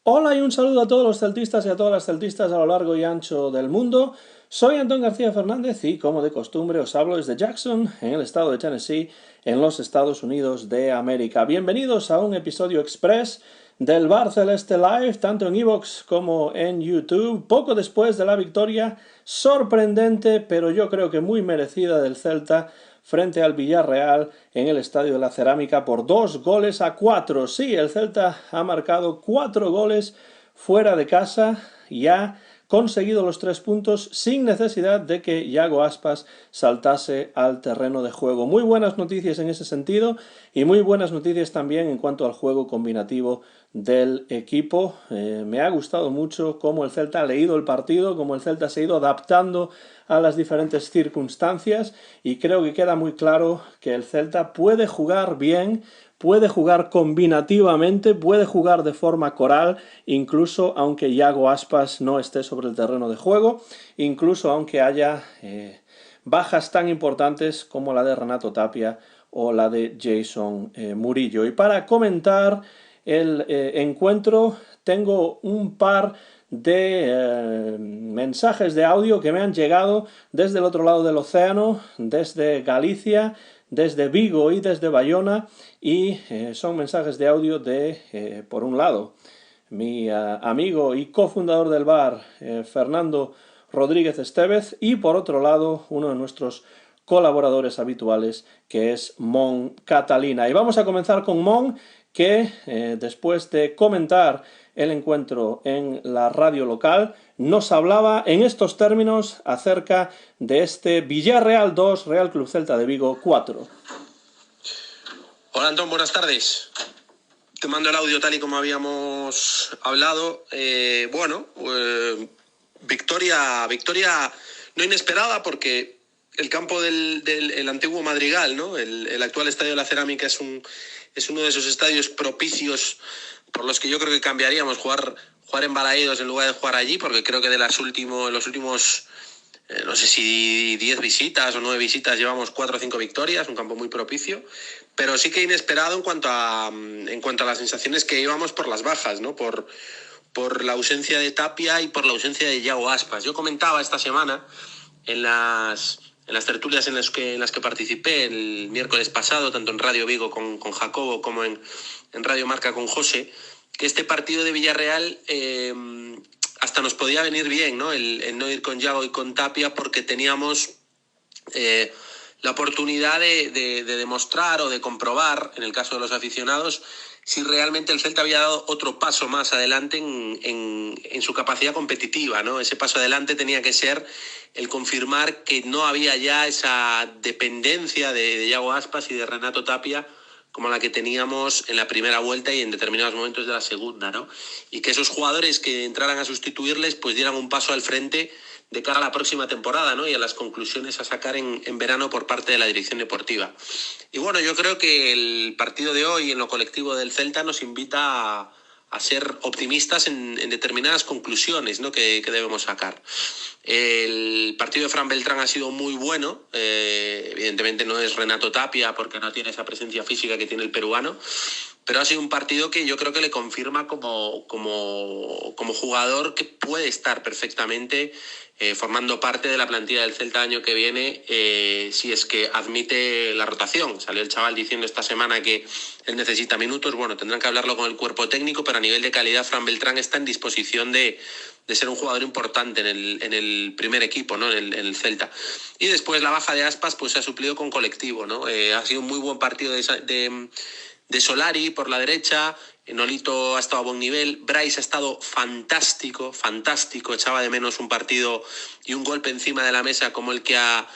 Hola y un saludo a todos los celtistas y a todas las celtistas a lo largo y ancho del mundo. Soy Antón García Fernández y, como de costumbre, os hablo desde Jackson, en el estado de Tennessee, en los Estados Unidos de América. Bienvenidos a un episodio express del Bar Celeste Live, tanto en iVoox como en YouTube, poco después de la victoria sorprendente, pero yo creo que muy merecida del Celta frente al Villarreal en el Estadio de la Cerámica por 2-4. Sí, el Celta ha marcado 4 goles fuera de casa y ha conseguido los 3 puntos sin necesidad de que Iago Aspas saltase al terreno de juego. Muy buenas noticias en ese sentido y muy buenas noticias también en cuanto al juego combinativo del equipo. Me ha gustado mucho cómo el Celta ha leído el partido, cómo el Celta se ha ido adaptando a las diferentes circunstancias y creo que queda muy claro que el Celta puede jugar bien, puede jugar combinativamente, puede jugar de forma coral, incluso aunque Iago Aspas no esté sobre el terreno de juego, incluso aunque haya bajas tan importantes como la de Renato Tapia o la de Jason Murillo. Y para comentar el encuentro tengo un par de mensajes de audio que me han llegado desde el otro lado del océano, desde Galicia, desde Vigo y desde Bayona, y son mensajes de audio de, por un lado, mi amigo y cofundador del bar, Fernando Rodríguez Estevez, y por otro lado, uno de nuestros colaboradores habituales, que es Mon Catalina. Y vamos a comenzar con Mon, que después de comentar el encuentro en la radio local, nos hablaba en estos términos acerca de este Villarreal 2, Real Club Celta de Vigo 4. Hola Antón, buenas tardes. Te mando el audio tal y como habíamos hablado. Victoria no inesperada porque el campo del antiguo Madrigal, ¿no? El actual Estadio de la Cerámica es uno de esos estadios propicios por los que yo creo que cambiaríamos jugar en Balaídos en lugar de jugar allí, porque creo que los últimos no sé si 10 visitas o 9 visitas llevamos 4 o 5 victorias, un campo muy propicio, pero sí que inesperado en cuanto a las sensaciones que íbamos por las bajas, ¿no? Por la ausencia de Tapia y por la ausencia de Iago Aspas. Yo comentaba esta semana en las tertulias en las que participé el miércoles pasado, tanto en Radio Vigo con Jacobo como en Radio Marca con José, que este partido de Villarreal hasta nos podía venir bien, ¿no? El no ir con Iago y con Tapia, porque teníamos la oportunidad de demostrar o de comprobar, en el caso de los aficionados, si realmente el Celta había dado otro paso más adelante en su capacidad competitiva, ¿no? Ese paso adelante tenía que ser el confirmar que no había ya esa dependencia de Iago Aspas y de Renato Tapia como la que teníamos en la primera vuelta y en determinados momentos de la segunda, ¿no? Y que esos jugadores que entraran a sustituirles pues dieran un paso al frente de cara a la próxima temporada, ¿no? Y a las conclusiones a sacar en verano por parte de la dirección deportiva. Y bueno, yo creo que el partido de hoy en lo colectivo del Celta nos invita a ser optimistas en determinadas conclusiones, ¿no? que debemos sacar. El partido de Fran Beltrán ha sido muy bueno, evidentemente no es Renato Tapia porque no tiene esa presencia física que tiene el peruano, pero ha sido un partido que yo creo que le confirma como jugador que puede estar perfectamente formando parte de la plantilla del Celta año que viene, si es que admite la rotación. Salió el chaval diciendo esta semana que él necesita minutos. Bueno, tendrán que hablarlo con el cuerpo técnico, pero a nivel de calidad Fran Beltrán está en disposición de ser un jugador importante en el primer equipo, ¿no? En el Celta. Y después la baja de Aspas pues se ha suplido con colectivo, ¿no? Ha sido un muy buen partido de Solari por la derecha. Nolito ha estado a buen nivel, Bryce ha estado fantástico, echaba de menos un partido y un golpe encima de la mesa como el que ha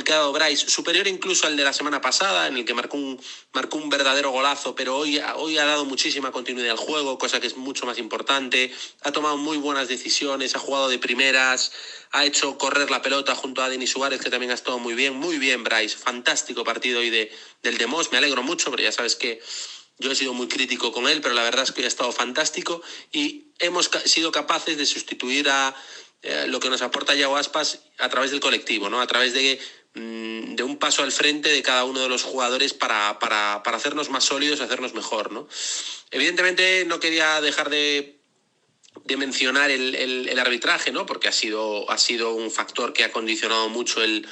dado Bryce, superior incluso al de la semana pasada, en el que marcó un verdadero golazo, pero hoy ha dado muchísima continuidad al juego, cosa que es mucho más importante, ha tomado muy buenas decisiones, ha jugado de primeras, ha hecho correr la pelota junto a Denis Suárez, que también ha estado muy bien Bryce, fantástico partido hoy del Demos, me alegro mucho, pero ya sabes que yo he sido muy crítico con él, pero la verdad es que ha estado fantástico y hemos sido capaces de sustituir a lo que nos aporta Iago Aspas a través del colectivo, ¿no? A través de un paso al frente de cada uno de los jugadores para hacernos más sólidos, hacernos mejor, ¿no? Evidentemente no quería dejar de mencionar el arbitraje, ¿no? Porque ha sido un factor que ha condicionado mucho el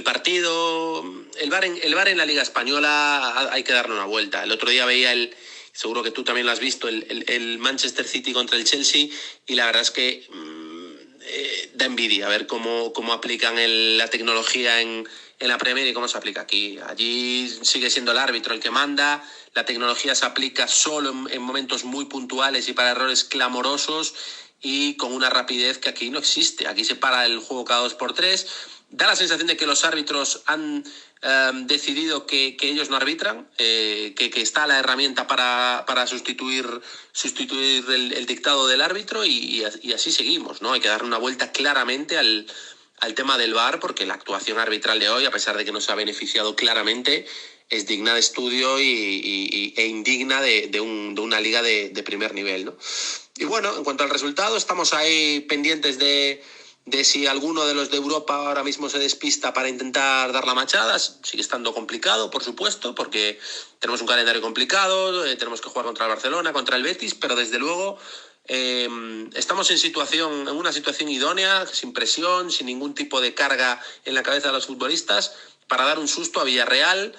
partido. El VAR en la Liga Española hay que darle una vuelta. El otro día veía seguro que tú también lo has visto, el Manchester City contra el Chelsea, y la verdad es que da envidia ver cómo aplican la tecnología en la Premier y cómo se aplica aquí. Allí sigue siendo el árbitro el que manda, la tecnología se aplica solo en momentos muy puntuales y para errores clamorosos y con una rapidez que aquí no existe. Aquí se para el juego cada 2x3. Da la sensación de que los árbitros han decidido que ellos no arbitran, que está la herramienta para sustituir el dictado del árbitro y así seguimos, ¿no? Hay que darle una vuelta claramente al tema del VAR, porque la actuación arbitral de hoy, a pesar de que nos ha beneficiado claramente, es digna de estudio e indigna de una liga de primer nivel, ¿no? Y bueno, en cuanto al resultado, estamos ahí pendientes de si alguno de los de Europa ahora mismo se despista para intentar dar la machada. Sigue estando complicado, por supuesto, porque tenemos un calendario complicado, tenemos que jugar contra el Barcelona, contra el Betis, pero desde luego estamos en una situación idónea, sin presión, sin ningún tipo de carga en la cabeza de los futbolistas, para dar un susto a Villarreal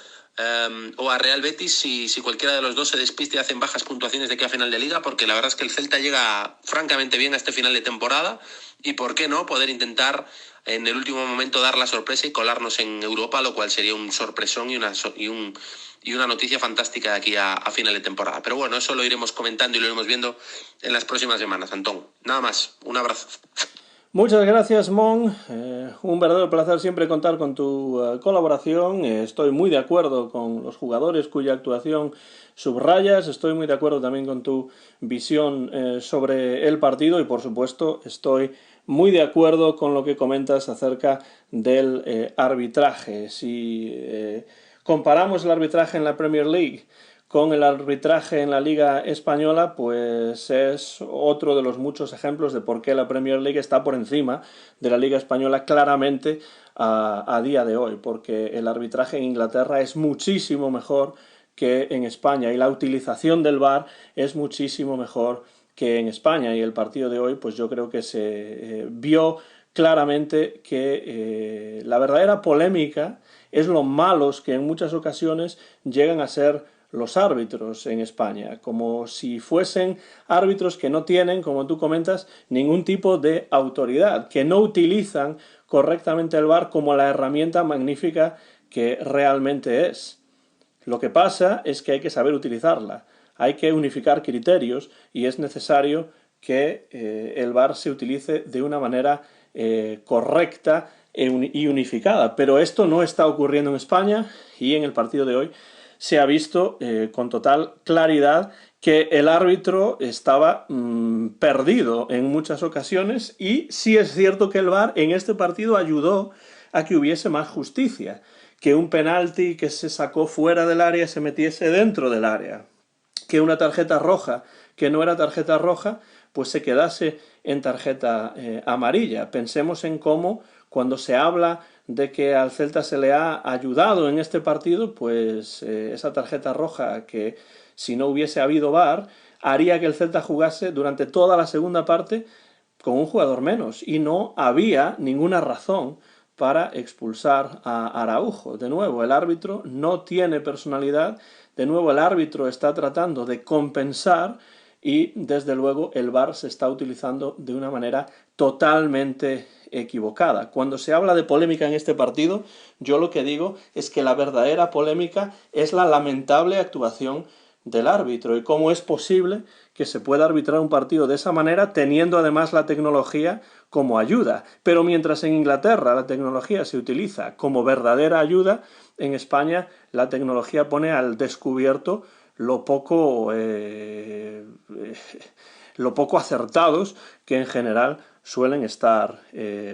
o a Real Betis si cualquiera de los dos se despiste y hacen bajas puntuaciones de aquí a final de liga, porque la verdad es que el Celta llega francamente bien a este final de temporada y por qué no poder intentar en el último momento dar la sorpresa y colarnos en Europa, lo cual sería un sorpresón y una noticia fantástica de aquí a final de temporada. Pero bueno, eso lo iremos comentando y lo iremos viendo en las próximas semanas, Antón. Nada más, un abrazo. Muchas gracias, Mon. Un verdadero placer siempre contar con tu colaboración. Estoy muy de acuerdo con los jugadores cuya actuación subrayas. Estoy muy de acuerdo también con tu visión sobre el partido y, por supuesto, estoy muy de acuerdo con lo que comentas acerca del arbitraje. Si comparamos el arbitraje en la Premier League con el arbitraje en la Liga Española, pues es otro de los muchos ejemplos de por qué la Premier League está por encima de la Liga Española claramente a día de hoy, porque el arbitraje en Inglaterra es muchísimo mejor que en España y la utilización del VAR es muchísimo mejor que en España, y el partido de hoy pues yo creo que se vio claramente que la verdadera polémica es lo malos que en muchas ocasiones llegan a ser los árbitros en España, como si fuesen árbitros que no tienen, como tú comentas, ningún tipo de autoridad, que no utilizan correctamente el VAR como la herramienta magnífica que realmente es. Lo que pasa es que hay que saber utilizarla, hay que unificar criterios y es necesario que el VAR se utilice de una manera correcta y unificada, pero esto no está ocurriendo en España y en el partido de hoy se ha visto con total claridad que el árbitro estaba perdido en muchas ocasiones y sí es cierto que el VAR en este partido ayudó a que hubiese más justicia, que un penalti que se sacó fuera del área se metiese dentro del área, que una tarjeta roja que no era tarjeta roja pues se quedase en tarjeta amarilla. Pensemos en cómo cuando se habla de que al Celta se le ha ayudado en este partido, pues esa tarjeta roja que si no hubiese habido VAR haría que el Celta jugase durante toda la segunda parte con un jugador menos y no había ninguna razón para expulsar a Araujo. De nuevo, el árbitro no tiene personalidad, de nuevo el árbitro está tratando de compensar y desde luego el VAR se está utilizando de una manera totalmente equivocada. Cuando se habla de polémica en este partido, yo lo que digo es que la verdadera polémica es la lamentable actuación del árbitro y cómo es posible que se pueda arbitrar un partido de esa manera teniendo además la tecnología como ayuda. Pero mientras en Inglaterra la tecnología se utiliza como verdadera ayuda, en España la tecnología pone al descubierto lo poco acertados que en general suelen estar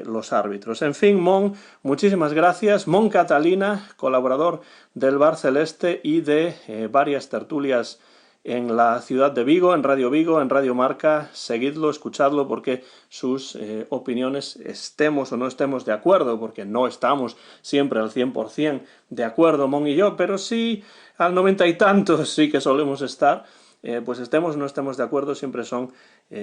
los árbitros. En fin, Mon, muchísimas gracias. Mon Catalina, colaborador del VAR Celeste y de varias tertulias en la ciudad de Vigo, en Radio Marca. Seguidlo, escuchadlo, porque sus opiniones, estemos o no estemos de acuerdo, porque no estamos siempre al 100% de acuerdo, Mon y yo, pero sí al 90 y tantos sí que solemos estar. pues estemos o no estemos de acuerdo, siempre son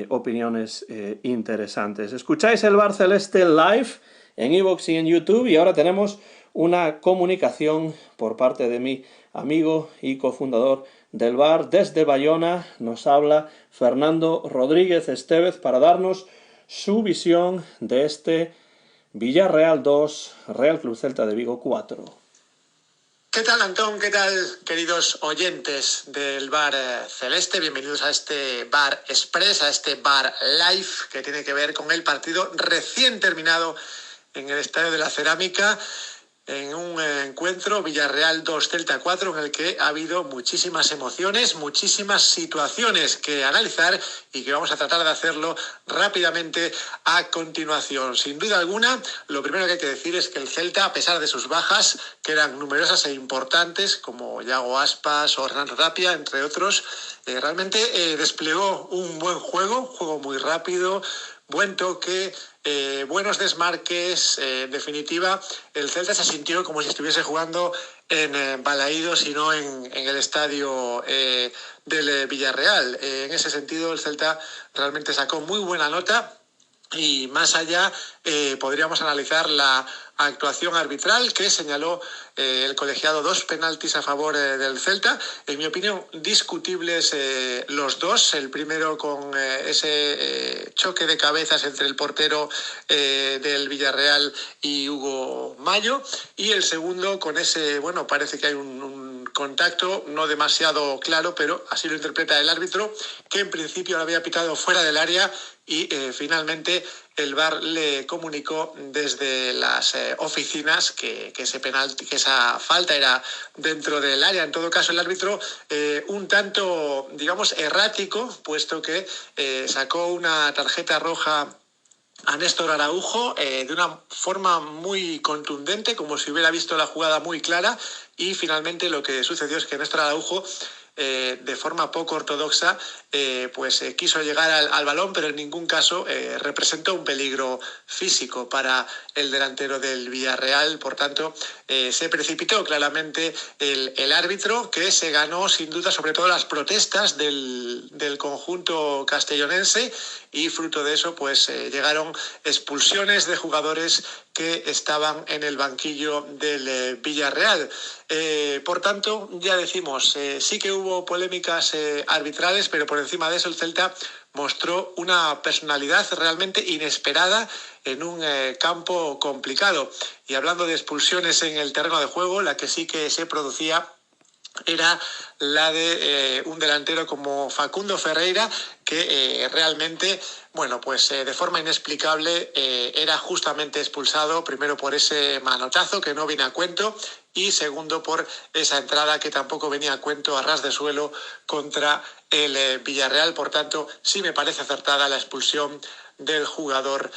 opiniones interesantes. Escucháis el Bar Celeste live en iVoox y en YouTube, y ahora tenemos una comunicación por parte de mi amigo y cofundador del bar desde Bayona. Nos habla Fernando Rodríguez Estevez para darnos su visión de este Villarreal 2, Real Club Celta de Vigo 4. ¿Qué tal, Antón? ¿Qué tal, queridos oyentes del Bar Celeste? Bienvenidos a este Bar Express, a este Bar Live que tiene que ver con el partido recién terminado en el Estadio de la Cerámica, en un encuentro Villarreal 2 Celta 4 en el que ha habido muchísimas emociones, muchísimas situaciones que analizar y que vamos a tratar de hacerlo rápidamente a continuación. Sin duda alguna, lo primero que hay que decir es que el Celta, a pesar de sus bajas, que eran numerosas e importantes, como Yago Aspas o Hernán Tapia, entre otros, realmente desplegó un buen juego muy rápido, buen toque, buenos desmarques. En definitiva, el Celta se sintió como si estuviese jugando en Balaídos y no en el estadio del Villarreal. En ese sentido, el Celta realmente sacó muy buena nota. Y más allá, podríamos analizar la actuación arbitral que señaló el colegiado 2 penaltis a favor del Celta. En mi opinión, discutibles los dos. El primero con ese choque de cabezas entre el portero del Villarreal y Hugo Mayo. Y el segundo con ese, bueno, parece que hay un contacto no demasiado claro, pero así lo interpreta el árbitro, que en principio lo había pitado fuera del área. Y finalmente el VAR le comunicó desde las oficinas que ese penalti, que esa falta era dentro del área. En todo caso, el árbitro un tanto, digamos, errático, puesto que sacó una tarjeta roja a Néstor Araujo de una forma muy contundente, como si hubiera visto la jugada muy clara, y finalmente lo que sucedió es que Néstor Araujo, de forma poco ortodoxa, quiso llegar al balón, pero en ningún caso representó un peligro físico para el delantero del Villarreal. Por tanto, se precipitó claramente el árbitro, que se ganó sin duda sobre todo las protestas del conjunto castellonense, y fruto de eso llegaron expulsiones de jugadores que estaban en el banquillo del Villarreal. Por tanto, ya decimos, sí que hubo polémicas arbitrales, pero por encima de eso el Celta mostró una personalidad realmente inesperada en un campo complicado. Y hablando de expulsiones en el terreno de juego, la que sí que se producía era la de un delantero como Facundo Ferreira, que realmente, de forma inexplicable era justamente expulsado, primero por ese manotazo que no viene a cuento, y segundo por esa entrada que tampoco venía a cuento a ras de suelo contra el Villarreal. Por tanto, sí me parece acertada la expulsión del jugador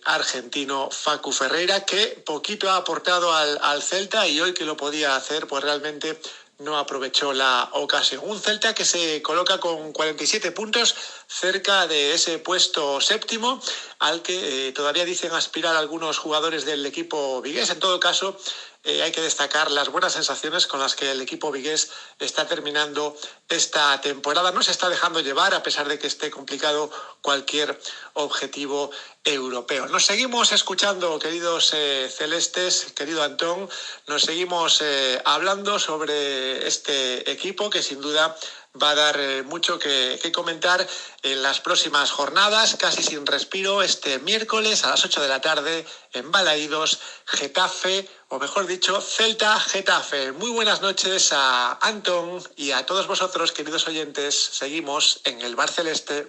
argentino Facu Ferreira, que poquito ha aportado al Celta, y hoy que lo podía hacer, pues realmente no aprovechó la ocasión. Un Celta que se coloca con 47 puntos cerca de ese puesto séptimo, al que todavía dicen aspirar algunos jugadores del equipo vigués. En todo caso, hay que destacar las buenas sensaciones con las que el equipo vigués está terminando esta temporada. No se está dejando llevar, a pesar de que esté complicado cualquier objetivo europeo. Nos seguimos escuchando, queridos celestes, querido Antón. Nos seguimos hablando sobre este equipo que sin duda va a dar mucho que comentar en las próximas jornadas, casi sin respiro. Este miércoles a las 8 de la tarde en Balaídos, Getafe, o mejor dicho, Celta-Getafe. Muy buenas noches a Antón y a todos vosotros, queridos oyentes. Seguimos en el Bar Celeste.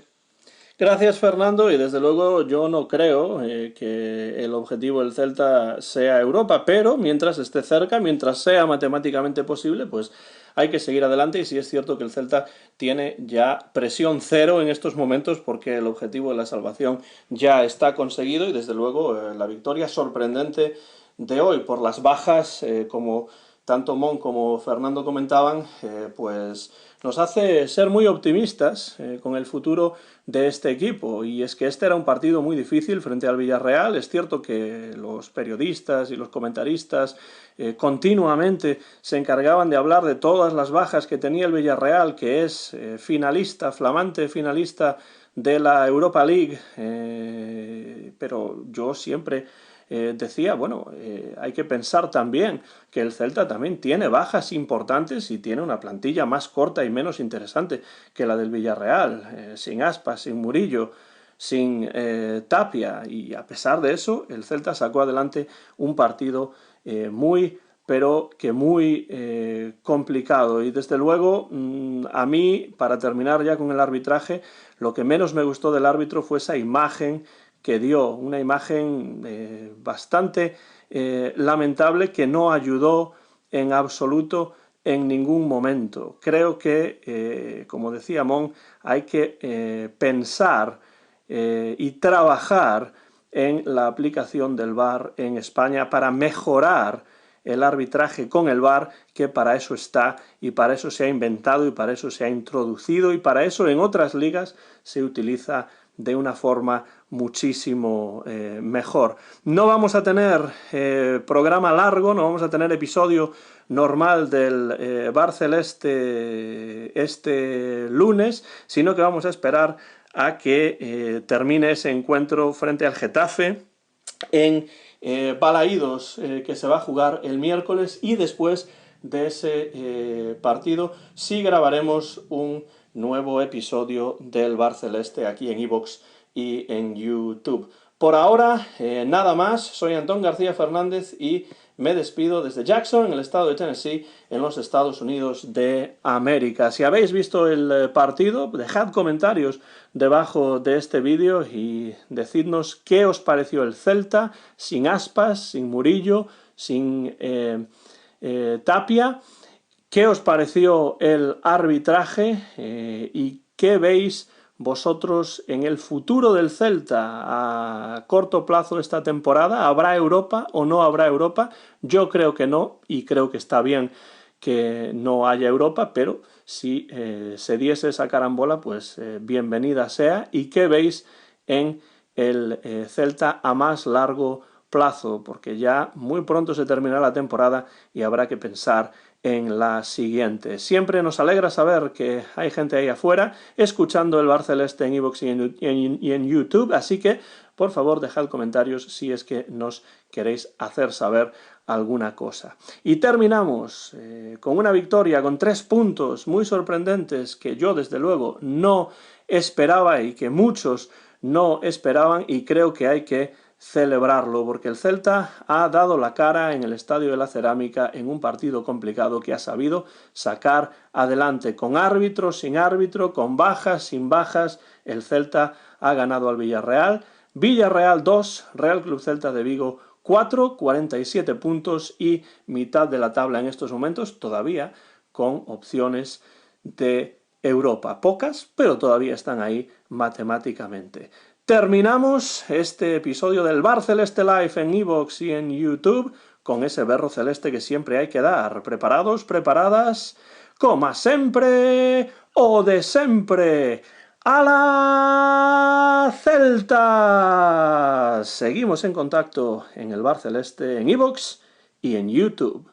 Gracias, Fernando, y desde luego yo no creo que el objetivo del Celta sea Europa, pero mientras esté cerca, mientras sea matemáticamente posible, pues hay que seguir adelante. Y sí es cierto que el Celta tiene ya presión cero en estos momentos, porque el objetivo de la salvación ya está conseguido, y desde luego la victoria sorprendente de hoy por las bajas, como tanto Mon como Fernando comentaban, pues nos hace ser muy optimistas con el futuro de este equipo. Y es que este era un partido muy difícil frente al Villarreal. Es cierto que los periodistas y los comentaristas continuamente se encargaban de hablar de todas las bajas que tenía el Villarreal, que es finalista, flamante finalista de la Europa League, pero yo siempre decía, bueno, hay que pensar también que el Celta también tiene bajas importantes y tiene una plantilla más corta y menos interesante que la del Villarreal, sin Aspas, sin Murillo, sin Tapia, y a pesar de eso el Celta sacó adelante un partido muy complicado. Y desde luego, a mí, para terminar ya con el arbitraje, lo que menos me gustó del árbitro fue esa imagen que dio, una imagen bastante lamentable, que no ayudó en absoluto en ningún momento. Creo que, como decía Mon, hay que pensar y trabajar en la aplicación del VAR en España para mejorar el arbitraje con el VAR, que para eso está y para eso se ha inventado y para eso se ha introducido y para eso en otras ligas se utiliza de una forma muchísimo mejor. No vamos a tener programa largo, no vamos a tener episodio normal del Bar Celeste este lunes, sino que vamos a esperar a que termine ese encuentro frente al Getafe en Balaídos, que se va a jugar el miércoles, y después de ese partido sí grabaremos un nuevo episodio del Bar Celeste aquí en iVoox y en YouTube. Por ahora, nada más. Soy Antón García Fernández y me despido desde Jackson, en el estado de Tennessee, en los Estados Unidos de América. Si habéis visto el partido, dejad comentarios debajo de este vídeo y decidnos qué os pareció el Celta, sin Aspas, sin Murillo, sin Tapia, qué os pareció el arbitraje y qué veis vosotros en el futuro del Celta a corto plazo esta temporada. ¿Habrá Europa o no habrá Europa? Yo creo que no, y creo que está bien que no haya Europa, pero si se diese esa carambola, pues bienvenida sea. ¿Y qué veis en el Celta a más largo plazo? Porque ya muy pronto se terminará la temporada y habrá que pensar en la siguiente. Siempre nos alegra saber que hay gente ahí afuera escuchando el Bar Celeste en iVoox y en YouTube, así que por favor dejad comentarios si es que nos queréis hacer saber alguna cosa. Y terminamos con una victoria, con 3 puntos muy sorprendentes que yo desde luego no esperaba y que muchos no esperaban, y creo que hay que celebrarlo, porque el Celta ha dado la cara en el Estadio de la Cerámica en un partido complicado que ha sabido sacar adelante, con árbitro, sin árbitro, con bajas, sin bajas. El Celta ha ganado al Villarreal. Villarreal 2, Real Club Celta de Vigo 4, 47 puntos y mitad de la tabla en estos momentos, todavía con opciones de Europa. Pocas, pero todavía están ahí matemáticamente. Terminamos este episodio del Bar Celeste Live en iVoox y en YouTube con ese berro celeste que siempre hay que dar. ¿Preparados? ¿Preparadas? Coma sempre o de sempre. ¡A la Celta! Seguimos en contacto en el Bar Celeste en iVoox y en YouTube.